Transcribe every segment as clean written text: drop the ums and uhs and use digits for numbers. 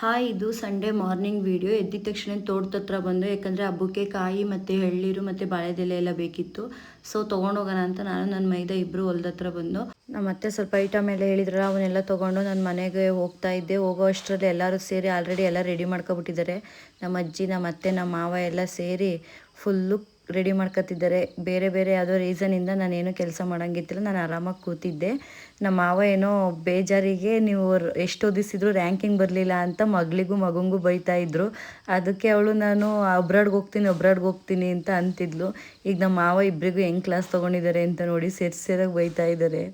Hi, ಇದು Sunday morning video. ಎದ್ದಿದ ತಕ್ಷಣ ತೋಟದ ಹತ್ರ ಬಂದು, ಯಾಕಂದರೆ ಹಬ್ಬಕ್ಕೆ ಕಾಯಿ ಮತ್ತು ಎಳ್ನೀರು ಮತ್ತು ಬಾಳೆದೆಲೆ ಎಲ್ಲ ಬೇಕಿತ್ತು. ಸೊ ತೊಗೊಂಡೋಗೋಣ ಅಂತ ನಾನು ನನ್ನ ಮೈದ ಇಬ್ಬರು ಹೊಲ್ದ ಹತ್ರ ಬಂದು, ನಮ್ಮ ಅತ್ತೆ ಸ್ವಲ್ಪ ಐಟಮ್ ಎಲ್ಲ ಹೇಳಿದ್ರಲ್ಲ, ಅವನ್ನೆಲ್ಲ ತೊಗೊಂಡು ನನ್ನ ಮನೆಗೆ ಹೋಗ್ತಾ ಇದ್ದೆ. ಹೋಗೋ ಅಷ್ಟರಲ್ಲಿ ಎಲ್ಲರೂ ಸೇರಿ ಆಲ್ರೆಡಿ ಎಲ್ಲ ರೆಡಿ ಮಾಡ್ಕೊಬಿಟ್ಟಿದ್ದಾರೆ. ನಮ್ಮ ಅಜ್ಜಿ, ನಮ್ಮ ಅತ್ತೆ, ನಮ್ಮ ಮಾವ ಎಲ್ಲ ಸೇರಿ ಫುಲ್ಲು ರೆಡಿ ಮಾಡ್ಕೊತಿದ್ದಾರೆ. ಬೇರೆ ಬೇರೆ ಯಾವುದೋ ರೀಸನಿಂದ ನಾನೇನು ಕೆಲಸ ಮಾಡೋಂಗಿತ್ತಿಲ್ಲ, ನಾನು ಆರಾಮಾಗಿ ಕೂತಿದ್ದೆ. ನಮ್ಮ ಮಾವ ಏನೋ ಬೇಜಾರಿಗೆ ನೀವು ಎಷ್ಟು ಓದಿಸಿದ್ರು ರ್ಯಾಂಕಿಂಗ್ ಬರಲಿಲ್ಲ ಅಂತ ಮಗಳಿಗೂ ಮಗಂಗೂ ಬೈತಾ ಇದ್ರು. ಅದಕ್ಕೆ ಅವಳು ನಾನು ಒಬ್ರಾಡ್ಗೆ ಹೋಗ್ತೀನಿ ಅಂತ ಅಂತಿದ್ಲು. ಈಗ ನಮ್ಮ ಮಾವ ಇಬ್ಬರಿಗೂ ಹೆಂಗೆ ಕ್ಲಾಸ್ ತೊಗೊಂಡಿದ್ದಾರೆ ಅಂತ ನೋಡಿ ಸೇರಾಗಿ ಬೈತಾ ಇದ್ದಾರೆ.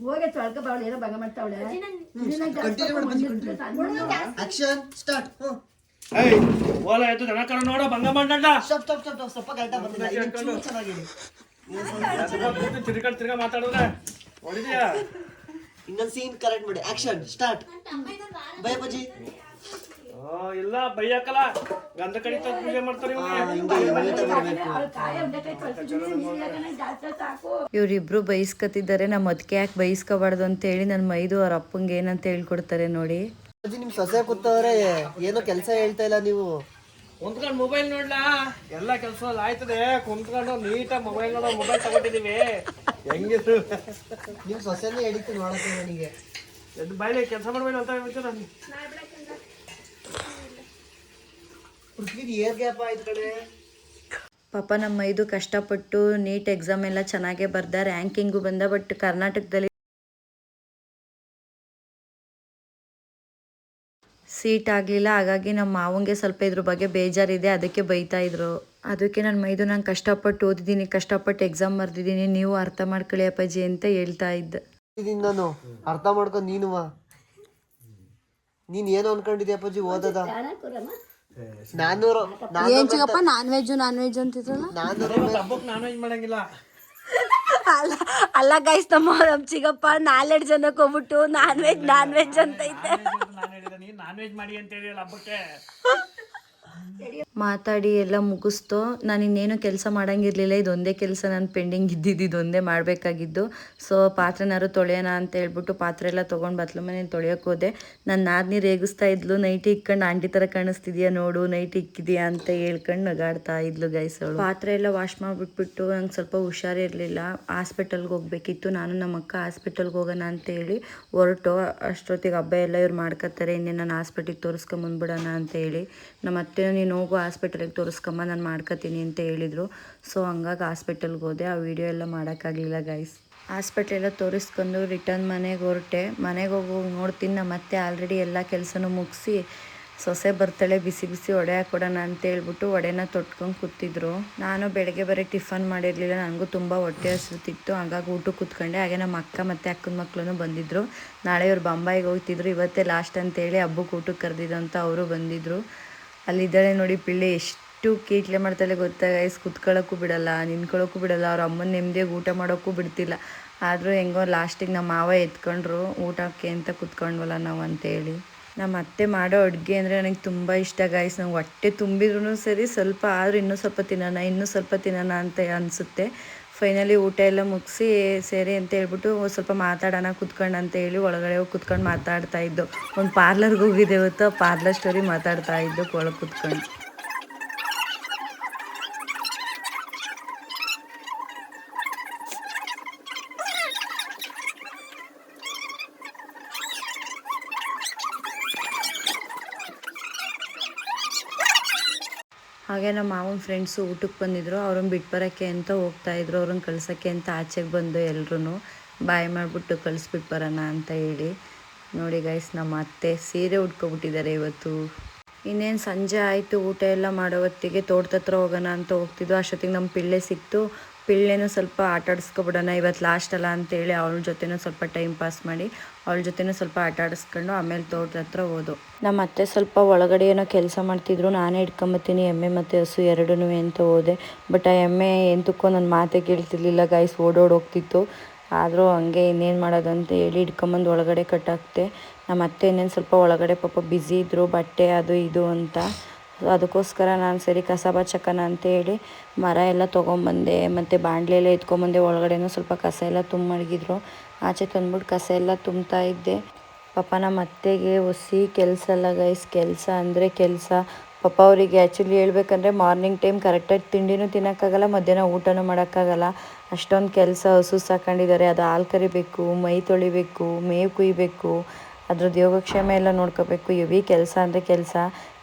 ಹೋಗಿ ತೊಳ್ಕ ಬಾವಳ ಏನೋ ಭಂಗ ಮಾಡ್ತಾವಳೆ. Action start. ಏಯ್ ಓಲ ಎತ್ತು ದನ ಕರ ನೋಡ ಭಂಗ ಮಾಡಣ್ಣ. ಸ್ಟಾಪ್ ಸ್ವಲ್ಪ ಕರೆಕ್ಟ್ ಬಂದಿಲ್ಲ. ಇದು ಚೆನ್ನಾಗಿದೆ. ತಿರ್ಗಾ ಮಾತಾಡಿದ್ರೆ ಹೊಡಿದ್ಯಾ? ಇನ್ನೊಂದು ಸೀನ್ ಕರೆಕ್ಟ್ ಮಾಡಿ. Action start. ಬೈ ಬಜಿ. ಇಲ್ಲ ಬೈಯಾಕಲ್ಲ, ಗಂಧ ಕಡಿತ ಪೂಜೆ ಮಾಡ್ತಾರೆ. ಇವರಿಬ್ರು ಬೈಸ್ಕೊತಿದ್ದಾರೆ. ನಮ್ಮ ಅದಕ್ಕೆ ಯಾಕೆ ಬೈಸ್ಕೋಬಾರ್ದು ಅಂತ ಹೇಳಿ ನನ್ನ ಮೈದು ಅವ್ರ ಅಪ್ಪಂಗೆ ಏನಂತ ಹೇಳ್ಕೊಡ್ತಾರೆ ನೋಡಿ. ನಿಮ್ ಸೊಸೆ ಕೂತವ್ರೆ, ಏನೋ ಕೆಲಸ ಹೇಳ್ತಾ ಇಲ್ಲ ನೀವು. ಕುಂತ್ಕೊಂಡು ಮೊಬೈಲ್ ನೋಡ್ಲಾ, ಎಲ್ಲ ಕೆಲಸ ಆಯ್ತದೆ. ಕುಂತ್ಕೊಂಡು ನೀಟಾಗಿ ಮೊಬೈಲ್ ತಗೊಂಡಿದೀವಿ. ಹೆಂಗಿದ್ರು ನಿಮ್ ಸೊಸೆನೇ ಹೇಳಿತ್ತು ನೋಡಕ್ಕೆ ನನಗೆ. ಬಾಯ್ಲಿ ಕೆಲಸ ಮಾಡ್ಬೇಡ ಅಂತ ಹೇಳ್ಬಿಟ್ಟು ನಾನು. ಏರ್ ಗ್ಯಾಪ್ ಆಯ್ತು ಕಡೆ. ಪಾಪ ನಮ್ಮ ಮೈದು ಕಷ್ಟಪಟ್ಟು ನೀಟ್ ಎಕ್ಸಾಮ್ ಎಲ್ಲ ಚೆನ್ನಾಗೇ ಬರ್ದ, ರ್ಯಾಂಕಿಂಗು ಬಂದ. ಬಟ್ ಕರ್ನಾಟಕದಲ್ಲಿ ಸೀಟ್ ಆಗಲಿಲ್ಲ. ಹಾಗಾಗಿ ನಮ್ಮ ಮಾವಂಗೆ ಸ್ವಲ್ಪ ಇದ್ರ ಬಗ್ಗೆ ಬೇಜಾರಿದೆ, ಅದಕ್ಕೆ ಬೈತಾ ಇದ್ರು. ಅದಕ್ಕೆ ನನ್ನ ಮೈದು ನಾನು ಕಷ್ಟಪಟ್ಟು ಓದಿದ್ದೀನಿ, ಕಷ್ಟಪಟ್ಟು ಎಕ್ಸಾಮ್ ಬರ್ದಿದ್ದೀನಿ, ನೀವು ಅರ್ಥ ಮಾಡ್ಕೊಳ್ಳಿ ಅಪ್ಪಾಜಿ ಅಂತ ಹೇಳ್ತಾ ಇದ್ದೆ. ನಾನು ಅರ್ಥ ಮಾಡ್ಕೊಂಡು ನೀನ್ ಏನು ಅನ್ಕೊಂಡಿದ್ದೆ ಅಪ್ಪಾಜಿ ಓದದ? 400 ನಾನ್ ವೆಜ್ ಅಂತಿದ್ರಲ್ಲ. ಹಬ್ಬಕ್ಕೆ ನಾನ್ ವೆಜ್ ಮಾಡಂಗಿಲ್ಲ. ಅಲ್ಲ ಗೈಸ್, ನಮ್ಮ ಚಿಗಪ್ಪ 4 ಜನಕ್ಕೆ ಹೋಗ್ಬಿಟ್ಟು ನಾನ್ ವೆಜ್ ಅಂತ ಐತೆ. ನಾನ್ ವೆಜ್ ಮಾಡಿ ಅಂತ ಹೇಳಿ ಹಬ್ಬಕ್ಕೆ ಮಾತಾಡಿ ಎಲ್ಲ ಮುಗಿಸ್ತು. ನಾನು ಇನ್ನೇನು ಕೆಲಸ ಮಾಡೋಂಗಿರಲಿಲ್ಲ. ಇದೊಂದೇ ಕೆಲಸ ನಾನು ಪೆಂಡಿಂಗ್ ಇದ್ದಿದ್ದು, ಇದೊಂದೇ ಮಾಡಬೇಕಾಗಿದ್ದು. ಸೊ ಪಾತ್ರೆನಾರು ತೊಳೆಯೋಣ ಅಂತ ಹೇಳ್ಬಿಟ್ಟು ಪಾತ್ರೆ ಎಲ್ಲ ತೊಗೊಂಡು ಬತ್ಲ ಮನೇಲಿ ತೊಳೆಯೋಕೆ ಹೋದೆ. ನಾನು ನಾದಿನಿ ರೇಗಿಸ್ತಾ ಇದ್ಲು, ನೈಟಿ ಇಕ್ಕೊಂಡು ಆಂಟಿ ಥರ ಕಾಣಿಸ್ತಿದ್ಯಾ ನೋಡು, ನೈಟಿ ಇಕ್ಕಿದ್ಯಾ ಅಂತ ಹೇಳ್ಕೊಂಡು ನಗಾಡ್ತಾ ಇದ್ಲು ಗೈಸ್ ಅವಳು. ಪಾತ್ರೆ ಎಲ್ಲ ವಾಶ್ ಮಾಡಿಬಿಟ್ಬಿಟ್ಟು ನಂಗೆ ಸ್ವಲ್ಪ ಹುಷಾರಿರಲಿಲ್ಲ, ಹಾಸ್ಪಿಟಲ್ಗೆ ಹೋಗ್ಬೇಕಿತ್ತು. ನಾನು ನಮ್ಮ ಅಕ್ಕ ಹಾಸ್ಪಿಟಲ್ಗೆ ಹೋಗೋಣ ಅಂತೇಳಿ ಹೊರಟು. ಅಷ್ಟೊತ್ತಿಗೆ ಹಬ್ಬ ಎಲ್ಲ ಇವ್ರು ಮಾಡ್ಕೊತಾರೆ, ಇನ್ನೇ ನಾನು ಹಾಸ್ಪಿಟ್ಲಿಗೆ ತೋರಿಸ್ಕೊಂಬಂದ್ಬಿಡೋಣ ಅಂತ ಹೇಳಿ. ನಮ್ಮ ಅತ್ತೆ ನೀನು ಹೋಗು ಹಾಸ್ಪಿಟಲಿಗೆ ತೋರಿಸ್ಕೊಂಬ, ನಾನು ಮಾಡ್ಕೊತೀನಿ ಅಂತ ಹೇಳಿದರು. ಸೊ ಹಂಗಾಗಿ ಹಾಸ್ಪಿಟಲ್ಗೆ ಹೋದೆ. ಆ ವಿಡಿಯೋ ಎಲ್ಲ ಮಾಡೋಕ್ಕಾಗಲಿಲ್ಲ ಗೈಸ್. ಹಾಸ್ಪಿಟ್ಲೆಲ್ಲ ತೋರಿಸ್ಕೊಂಡು ರಿಟರ್ನ್ ಮನೆಗೆ ಹೊರಟೆ. ಮನೆಗೆ ಹೋಗಿ ನೋಡ್ತೀನಿ ನಮ್ಮ ಅತ್ತೆ ಆಲ್ರೆಡಿ ಎಲ್ಲ ಕೆಲಸನೂ ಮುಗಿಸಿ ಸೊಸೆ ಬರ್ತಾಳೆ, ಬಿಸಿ ಬಿಸಿ ವಡೆ ಹಾಕೊಡೋಣ ಅಂತ ಹೇಳ್ಬಿಟ್ಟು ವಡೆನ ತೊಟ್ಕೊಂಡು ಕೂತಿದ್ರು. ನಾನು ಬೆಳಗ್ಗೆ ಬರೀ ಟಿಫನ್ ಮಾಡಿರಲಿಲ್ಲ, ನನಗೂ ತುಂಬ ಹೊಟ್ಟೆ ಹಸಿತಿತ್ತು. ಹಾಗಾಗಿ ಊಟಕ್ಕೆ ಕೂತ್ಕೊಂಡೆ. ಹಾಗೆ ನಮ್ಮ ಅಕ್ಕ ಮತ್ತು ಅಕ್ಕನ ಮಕ್ಕಳು ಬಂದಿದ್ದರು. ನಾಳೆ ಇವ್ರು ಬೊಂಬಾಯಿಗೆ ಹೋಗ್ತಿದ್ರು, ಇವತ್ತೇ ಲಾಸ್ಟ್ ಅಂತೇಳಿ ಹಬ್ಬಕ್ಕೆ ಊಟಕ್ಕೆ ಕರೆದಿದ್ದು ಅಂತ ಅವರು ಬಂದಿದ್ದರು. ಅಲ್ಲಿದ್ದಾಳೆ ನೋಡಿ ಪಿಳ್ಳೆ, ಎಷ್ಟು ಕೀಟ್ಲೆ ಮಾಡ್ತಾಳೆ ಗೊತ್ತಾ ಗೈಸ್. ಕುತ್ಕೊಳ್ಳೋಕ್ಕೂ ಬಿಡಲ್ಲ, ನಿಂತ್ಕೊಳ್ಳೋಕ್ಕೂ ಬಿಡಲ್ಲ, ಅವ್ರ ಅಮ್ಮನ ನೆಮ್ಮದಿಯಾಗಿ ಊಟ ಮಾಡೋಕ್ಕೂ ಬಿಡ್ತಿಲ್ಲ. ಆದರೂ ಹೆಂಗೋ ಲಾಸ್ಟಿಗೆ ನಮ್ಮ ಮಾವ ಎತ್ಕೊಂಡ್ರು, ಊಟಕ್ಕೆ ಅಂತ ಕುತ್ಕೊಂಡ್ವಲ್ಲ ನಾವು ಅಂತೇಳಿ. ನಮ್ಮ ಅತ್ತೆ ಮಾಡೋ ಅಡುಗೆ ಅಂದರೆ ನನಗೆ ತುಂಬ ಇಷ್ಟ ಗೈಸ್. ನಂಗೆ ಹೊಟ್ಟೆ ತುಂಬಿದ್ರೂ ಸರಿ, ಸ್ವಲ್ಪ ಆದರೂ ಇನ್ನೂ ಸ್ವಲ್ಪ ತಿನ್ನೋಣ ಅಂತ ಅನಿಸುತ್ತೆ. ಫೈನಲಿ ಊಟ ಎಲ್ಲ ಮುಗಿಸಿ ಸೇರಿ ಅಂತ ಹೇಳ್ಬಿಟ್ಟು ಸ್ವಲ್ಪ ಮಾತಾಡೋಣ ಕುತ್ಕೊಂಡು ಅಂತ ಹೇಳಿ ಒಳಗಡೆ ಹೋಗಿ ಕುತ್ಕೊಂಡು ಮಾತಾಡ್ತಾ ಇದ್ದು. ಒಂದು ಪಾರ್ಲರ್ಗೆ ಹೋಗಿದ್ದೆ ಇವತ್ತು, ಪಾರ್ಲರ್ ಸ್ಟೋರಿ ಮಾತಾಡ್ತಾ ಇದ್ದು ಒಳಗೆ ಕುತ್ಕೊಂಡು. ಹಾಗೆ ನಮ್ಮ ಮಾವನ ಫ್ರೆಂಡ್ಸು ಊಟಕ್ಕೆ ಬಂದಿದ್ದರು. ಅವ್ರನ್ನ ಬಿಟ್ಟು ಬರೋಕ್ಕೆ ಅಂತ ಹೋಗ್ತಾಯಿದ್ರು, ಅವ್ರನ್ನ ಕಳ್ಸೋಕ್ಕೆ ಅಂತ ಆಚೆಗೆ ಬಂದು ಎಲ್ಲರೂ ಬಾಯ್ ಮಾಡಿಬಿಟ್ಟು ಕಳಿಸ್ಬಿಟ್ಟು ಬರೋಣ ಅಂತ ಹೇಳಿ. ನೋಡಿ ಗೈಸ್, ನಮ್ಮ ಅತ್ತೆ ಸೀರೆ ಉಟ್ಕೊಬಿಟ್ಟಿದ್ದಾರೆ ಇವತ್ತು. ಇನ್ನೇನು ಸಂಜೆ ಆಯಿತು, ಊಟ ಎಲ್ಲ ಮಾಡೋ ಹೊತ್ತಿಗೆ ತೋಟದ ಹತ್ರ ಹೋಗೋಣ ಅಂತ ಹೋಗ್ತಿದ್ದು. ಅಷ್ಟೊತ್ತಿಗೆ ನಮ್ಮ ಪಿಳ್ಳೆ ಸಿಕ್ತು. ಪಿಳ್ಳೆನೂ ಸ್ವಲ್ಪ ಆಟ ಆಡಿಸ್ಕೊಬಿಡೋಣ, ಇವತ್ತು ಲಾಸ್ಟ್ ಅಲ್ಲ ಅಂತೇಳಿ ಅವಳ ಜೊತೆನೂ ಸ್ವಲ್ಪ ಟೈಮ್ ಪಾಸ್ ಮಾಡಿ ಅವಳ ಜೊತೆನೂ ಸ್ವಲ್ಪ ಆಟ ಆಡಿಸ್ಕೊಂಡು ಆಮೇಲೆ ತೋಟದ ಹತ್ರ ಹೋದು. ನಮ್ಮ ಅತ್ತೆ ಸ್ವಲ್ಪ ಒಳಗಡೆ ಏನೋ ಕೆಲಸ ಮಾಡ್ತಿದ್ರು, ನಾನೇ ಇಟ್ಕೊಂಬತ್ತೀನಿ ಎಮ್ಮೆ ಮತ್ತು ಹಸು ಎರಡೂ ಅಂತ ಹೋದೆ. ಬಟ್ ಆ ಎಮ್ಮೆ ಎಂತಕ್ಕೋ ನನ್ನ ಮಾತೆ ಕೇಳ್ತಿರ್ಲಿಲ್ಲ ಗೈಸ್, ಹೋಗ್ತಿತ್ತು. ಆದರೂ ಹಂಗೆ ಇನ್ನೇನು ಮಾಡೋದು ಅಂತ ಹೇಳಿ ಇಟ್ಕೊಂಬಂದು ಒಳಗಡೆ ಕಟ್ಟಾಕ್ತೆ. ನಮ್ಮ ಅತ್ತೆ ಇನ್ನೇನು ಸ್ವಲ್ಪ ಒಳಗಡೆ ಪಾಪ ಬ್ಯುಸಿ ಇದ್ದರು, ಬಟ್ಟೆ ಅದು ಇದು ಅಂತ. ಸೊ ಅದಕ್ಕೋಸ್ಕರ ನಾನು ಸರಿ ಕಸ ಬಚ್ಚಕ್ಕನ ಅಂತೇಳಿ ಮರ ಎಲ್ಲ ತೊಗೊಂಬಂದೆ ಮತ್ತು ಬಾಣಲೆ ಎಲ್ಲ ಎತ್ಕೊಂಬಂದೆ. ಒಳಗಡೆನೂ ಸ್ವಲ್ಪ ಕಸ ಎಲ್ಲ ತುಂಬ ಮಡಗಿದ್ರು. ಆಚೆ ತಂದ್ಬಿಟ್ಟು ಕಸ ಎಲ್ಲ ತುಂಬ್ತಾ ಇದ್ದೆ. ಪಾಪ ನಮ್ಮ ಅತ್ತೆಗೆ ಒಸಿ ಕೆಲಸ ಅಲ್ಲ ಗೈಸ್, ಕೆಲಸ ಅಂದರೆ ಕೆಲಸ. ಪಾಪ ಅವರಿಗೆ ಆ್ಯಕ್ಚುಲಿ ಹೇಳ್ಬೇಕಂದ್ರೆ ಮಾರ್ನಿಂಗ್ ಟೈಮ್ ಕರೆಕ್ಟಾಗಿ ತಿಂಡಿನೂ ತಿನ್ನೋಕ್ಕಾಗಲ್ಲ, ಮಧ್ಯಾಹ್ನ ಊಟನೂ ಮಾಡೋಕ್ಕಾಗಲ್ಲ. ಅಷ್ಟೊಂದು ಕೆಲಸ. ಹಸು ಸಾಕೊಂಡಿದ್ದಾರೆ, ಅದು ಹಾಲು ಕರಿಬೇಕು, ಮೈ ತೊಳಿಬೇಕು, ಮೇವು ಕುಯ್ಬೇಕು, ಅದ್ರದ್ದು ಯೋಗಕ್ಷೇಮ ಎಲ್ಲ ನೋಡ್ಕೋಬೇಕು. ಹೆವಿ ಕೆಲಸ ಅಂದರೆ ಕೆಲಸ.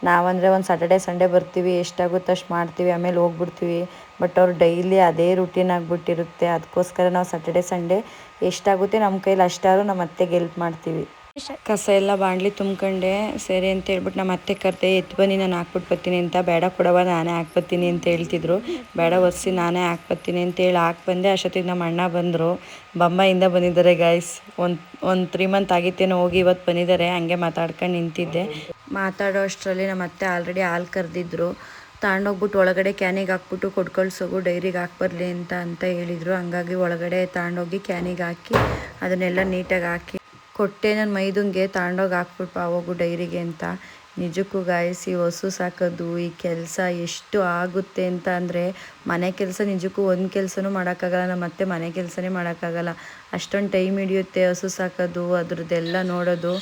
ನಾವಂದರೆ ಒಂದು ಸ್ಯಾಟರ್ಡೆ ಸಂಡೇ ಬರ್ತೀವಿ, ಎಷ್ಟಾಗುತ್ತೋ ಅಷ್ಟು ಮಾಡ್ತೀವಿ, ಆಮೇಲೆ ಹೋಗ್ಬಿಡ್ತೀವಿ. ಬಟ್ ಅವ್ರು ಡೈಲಿ ಅದೇ ರುಟೀನ್ ಆಗಿಬಿಟ್ಟಿರುತ್ತೆ. ಅದಕ್ಕೋಸ್ಕರ ನಾವು ಸ್ಯಾಟರ್ಡೆ ಸಂಡೇ ಎಷ್ಟಾಗುತ್ತೆ ನಮ್ಮ ಕೈಲಿ ಅಷ್ಟಾದ್ರೂ ನಮ್ಮ ಅತ್ತೆಗೆ ಹೆಲ್ಪ್ ಮಾಡ್ತೀವಿ. ಕಸ ಎಲ್ಲ ಬಾಣಲಿ ತುಂಬ್ಕೊಂಡೆ. ಸರಿ ಅಂತ ಹೇಳ್ಬಿಟ್ಟು ನಮ್ಮ ಅತ್ತೆ ಕರೆದೆ, ಎತ್ತು ಬನ್ನಿ ನಾನು ಹಾಕ್ಬಿಟ್ಟು ಬರ್ತೀನಿ ಅಂತ. ಬೇಡ ಕೊಡವ ನಾನೇ ಹಾಕ್ಬರ್ತೀನಿ ಅಂತ ಹೇಳ್ತಿದ್ರು. ಬೇಡ ಒರೆಸಿ ನಾನೇ ಹಾಕ್ಬರ್ತೀನಿ ಅಂತೇಳಿ ಬಂದೆ. ಅಷ್ಟೊತ್ತಿಗೆ ನಮ್ಮ ಅಣ್ಣ ಬಂದರು, ಬೊಂಬಾಯಿಂದ ಬಂದಿದ್ದಾರೆ ಗೈಸ್. ಒಂದು 3 ಮಂತ್ ಆಗಿತ್ತೇನೋ ಹೋಗಿ, ಇವತ್ತು ಬಂದಿದ್ದಾರೆ. ಹಂಗೆ ಮಾತಾಡ್ಕೊಂಡು ನಿಂತಿದ್ದೆ. ಮಾತಾಡೋ ಅಷ್ಟರಲ್ಲಿ ನಮ್ಮ ಅತ್ತೆ ಆಲ್ರೆಡಿ ಹಾಲು ಕರೆದಿದ್ರು. ತಗೊಂಡೋಗ್ಬಿಟ್ಟು ಒಳಗಡೆ ಕ್ಯಾನಿಗೆ ಹಾಕ್ಬಿಟ್ಟು ಕೊಟ್ಕಳ್ಸೋಗು, ಡೈರಿಗೆ ಹಾಕ್ಬರ್ಲಿ ಅಂತ ಹೇಳಿದರು. ಹಂಗಾಗಿ ಒಳಗಡೆ ತಗೊಂಡೋಗಿ ಕ್ಯಾನಿಗೆ ಹಾಕಿ ಅದನ್ನೆಲ್ಲ ನೀಟಾಗಿ ಹಾಕಿ ಕೊಟ್ಟೆ. ನನ್ನ ಮೈದುಂಗೆ ತಗೊಂಡೋಗಿ ಹಾಕ್ಬಿಟ್ಟು ಹೋಗು ಡೈರಿಗೆ ಅಂತ. ನಿಜಕ್ಕೂ ಗಾಯಸ್, ಈ ಹಸು ಸಾಕೋದು ಈ ಕೆಲಸ ಎಷ್ಟು ಆಗುತ್ತೆ ಅಂತ ಅಂದರೆ, ಮನೆ ಕೆಲಸ ನಿಜಕ್ಕೂ ಒಂದು ಕೆಲಸನೂ ಮಾಡೋಕ್ಕಾಗಲ್ಲ. ನಮ್ಮ ಅತ್ತೆ ಮನೆ ಕೆಲಸನೇ ಮಾಡೋಕ್ಕಾಗಲ್ಲ, ಅಷ್ಟೊಂದು ಟೈಮ್ ಹಿಡಿಯುತ್ತೆ ಹಸು ಸಾಕೋದು, ಅದ್ರದ್ದೆಲ್ಲ ನೋಡೋದು.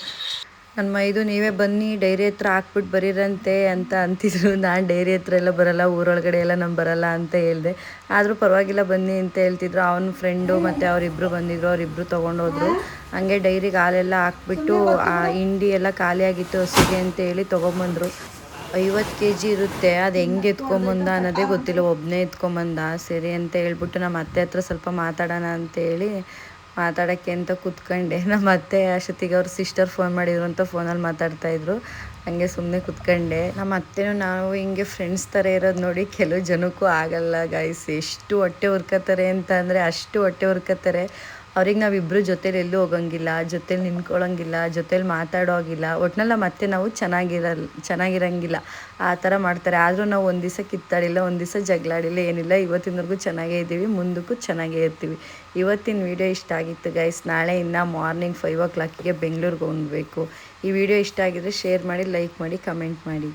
ನನ್ನ ಮೈದು ನೀವೇ ಬನ್ನಿ ಡೈರಿ ಹತ್ರ ಹಾಕ್ಬಿಟ್ಟು ಬರೀರಂತೆ ಅಂತ ಅಂತಿದ್ರು. ನಾನು ಡೈರಿ ಹತ್ರ ಎಲ್ಲ ಬರೋಲ್ಲ, ಊರೊಳಗಡೆ ಎಲ್ಲ ನಾನು ಬರೋಲ್ಲ ಅಂತ ಹೇಳಿದೆ. ಆದರೂ ಪರವಾಗಿಲ್ಲ ಬನ್ನಿ ಅಂತ ಹೇಳ್ತಿದ್ರು. ಅವನ ಫ್ರೆಂಡು ಮತ್ತು ಅವರಿಬ್ಬರು ಬಂದಿದ್ರು, ಅವರಿಬ್ಬರು ತೊಗೊಂಡೋದ್ರು. ಹಂಗೆ ಡೈರಿಗೆ ಹಾಲೆಲ್ಲ ಹಾಕ್ಬಿಟ್ಟು ಆ ಹಿಂಡಿ ಎಲ್ಲ ಖಾಲಿಯಾಗಿತ್ತು ಹಸುಗೆ ಅಂತೇಳಿ ತೊಗೊಂಬಂದರು. 50 kg ಇರುತ್ತೆ. ಅದು ಹೆಂಗೆ ಎತ್ಕೊಂಬಂದ ಅನ್ನೋದೇ ಗೊತ್ತಿಲ್ಲ, ಒಬ್ಬನೇ ಎತ್ಕೊಂಬಂದ. ಸರಿ ಅಂತ ಹೇಳ್ಬಿಟ್ಟು ನಮ್ಮ ಅತ್ತೆ ಹತ್ರ ಸ್ವಲ್ಪ ಮಾತಾಡೋಣ ಅಂತೇಳಿ ಮಾತಾಡೋಕ್ಕೆ ಅಂತ ಕೂತ್ಕೊಂಡೆ. ನಮ್ಮ ಅತ್ತೆ ಅಷ್ಟೊತ್ತಿಗೆ ಅವ್ರ ಸಿಸ್ಟರ್ ಫೋನ್ ಮಾಡಿದ್ರು ಅಂತ ಫೋನಲ್ಲಿ ಮಾತಾಡ್ತಾಯಿದ್ರು. ಹಂಗೆ ಸುಮ್ಮನೆ ಕೂತ್ಕೊಂಡೆ. ನಮ್ಮ ಅತ್ತೆನೂ ನಾವು ಹಿಂಗೆ ಫ್ರೆಂಡ್ಸ್ ಥರ ಇರೋದು ನೋಡಿ ಕೆಲವು ಜನಕ್ಕೂ ಆಗಲ್ಲ ಗೈಸ್. ಎಷ್ಟು ಹೊಟ್ಟೆ ಹುರ್ಕೋತಾರೆ ಅಂತ ಅಂದರೆ ಅಷ್ಟು ಹೊಟ್ಟೆ ಹುರ್ಕೋತಾರೆ. ಅವ್ರಿಗೆ ನಾವಿಬ್ಬರು ಜೊತೇಲಿ ಎಲ್ಲೂ ಹೋಗೋಂಗಿಲ್ಲ, ಜೊತೇಲಿ ನಿಂತ್ಕೊಳ್ಳೋಂಗಿಲ್ಲ, ಜೊತೇಲಿ ಮಾತಾಡೋಗಿಲ್ಲ. ಒಟ್ನಲ್ಲಿ ನಮ್ಮ ಅತ್ತೆ ನಾವು ಚೆನ್ನಾಗಿರಂಗಿಲ್ಲ ಆ ಥರ ಮಾಡ್ತಾರೆ. ಆದರೂ ನಾವು ಒಂದು ದಿವಸ ಕಿತ್ತಾಡಿಲ್ಲ, ಒಂದು ದಿವಸ ಜಗಳಾಡಿಲ್ಲ, ಏನಿಲ್ಲ. ಇವತ್ತಿನವರೆಗೂ ಚೆನ್ನಾಗೇ ಇದ್ದೀವಿ, ಮುಂದಕ್ಕೂ ಚೆನ್ನಾಗೇ ಇರ್ತೀವಿ. ಇವತ್ತಿನ ವಿಡಿಯೋ ಇಷ್ಟ ಆಗಿತ್ತು ಗೈಸ್. ನಾಳೆ ಇನ್ನು ಮಾರ್ನಿಂಗ್ 5 o'clock ಬೆಂಗಳೂರಿಗೆ ಹೋಗಬೇಕು. ಈ ವಿಡಿಯೋ ಇಷ್ಟ ಆಗಿದ್ರೆ ಶೇರ್ ಮಾಡಿ, ಲೈಕ್ ಮಾಡಿ, ಕಮೆಂಟ್ ಮಾಡಿ.